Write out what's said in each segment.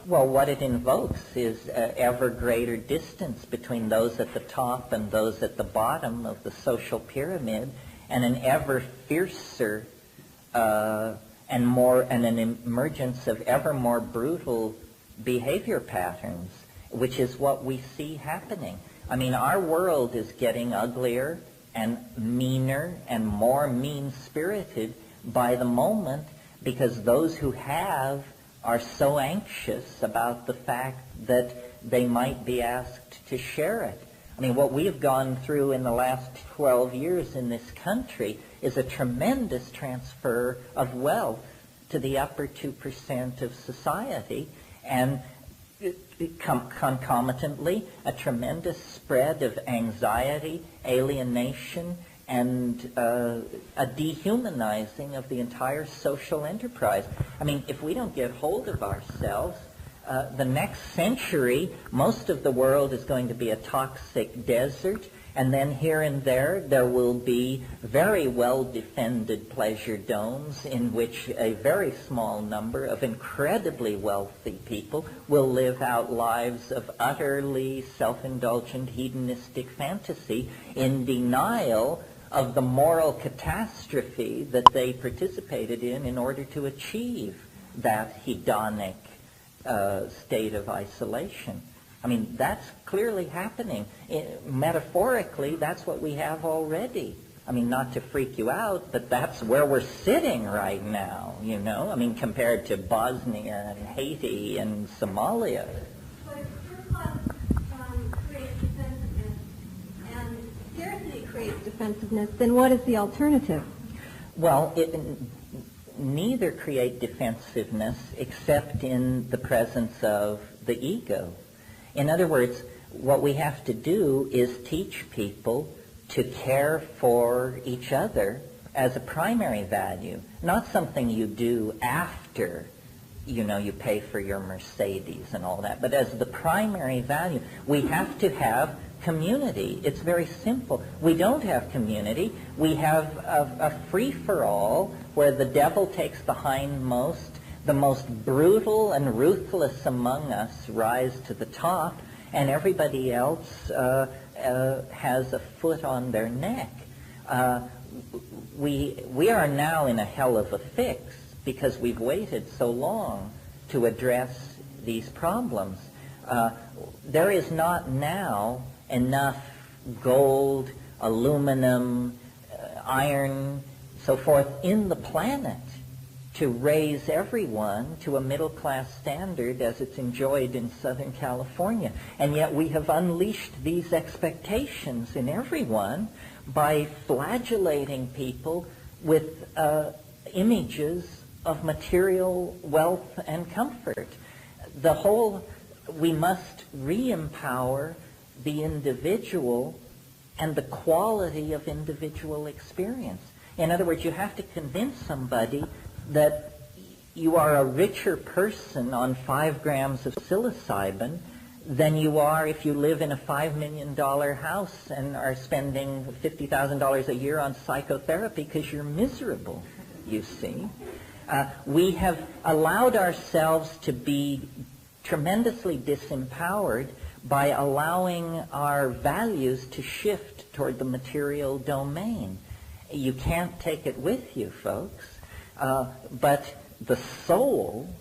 Well, what it invokes is ever greater distance between those at the top and those at the bottom of the social pyramid, and an ever fiercer and an emergence of ever more brutal behavior patterns, which is what we see happening. I mean, our world is getting uglier and meaner and more mean-spirited by the moment, because those who have are so anxious about the fact that they might be asked to share it. I mean, what we've gone through in the last 12 years in this country is a tremendous transfer of wealth to the upper 2% of society, and concomitantly a tremendous spread of anxiety, alienation, and a dehumanizing of the entire social enterprise. I mean, if we don't get hold of ourselves, the next century, most of the world is going to be a toxic desert, and then here and there will be very well-defended pleasure domes in which a very small number of incredibly wealthy people will live out lives of utterly self-indulgent, hedonistic fantasy in denial of the moral catastrophe that they participated in order to achieve that hedonic state of isolation. I mean, that's clearly happening. Metaphorically, that's what we have already. I mean, not to freak you out, but that's where we're sitting right now, you know? I mean, compared to Bosnia and Haiti and Somalia. But surplus creates defensiveness, and scarcity creates defensiveness, then what is the alternative? Well, neither create defensiveness except in the presence of the ego. In other words, what we have to do is teach people to care for each other as a primary value, not something you do after, you know, you pay for your Mercedes and all that, but as the primary value. We have to have community. It's very simple. We don't have community. We have a free-for-all where the devil takes the hindmost. The most brutal and ruthless among us rise to the top, and everybody else has a foot on their neck. We are now in a hell of a fix because we've waited so long to address these problems. There is not now enough gold, aluminum, iron, so forth in the planet to raise everyone to a middle-class standard as it's enjoyed in Southern California. And yet we have unleashed these expectations in everyone by flagellating people with images of material wealth and comfort. We must re-empower the individual and the quality of individual experience. In other words, you have to convince somebody that you are a richer person on 5 grams of psilocybin than you are if you live in a $5 million house and are spending $50,000 a year on psychotherapy because you're miserable, you see. We have allowed ourselves to be tremendously disempowered by allowing our values to shift toward the material domain. You can't take it with you, folks. But the soul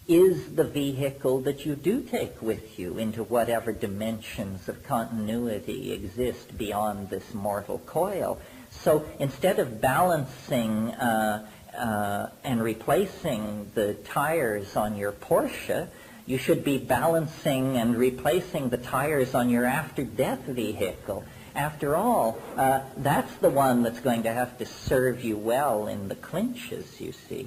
is the vehicle that you do take with you into whatever dimensions of continuity exist beyond this mortal coil. So instead of balancing and replacing the tires on your Porsche, you should be balancing and replacing the tires on your after-death vehicle. After all, that's the one that's going to have to serve you well in the clinches, you see.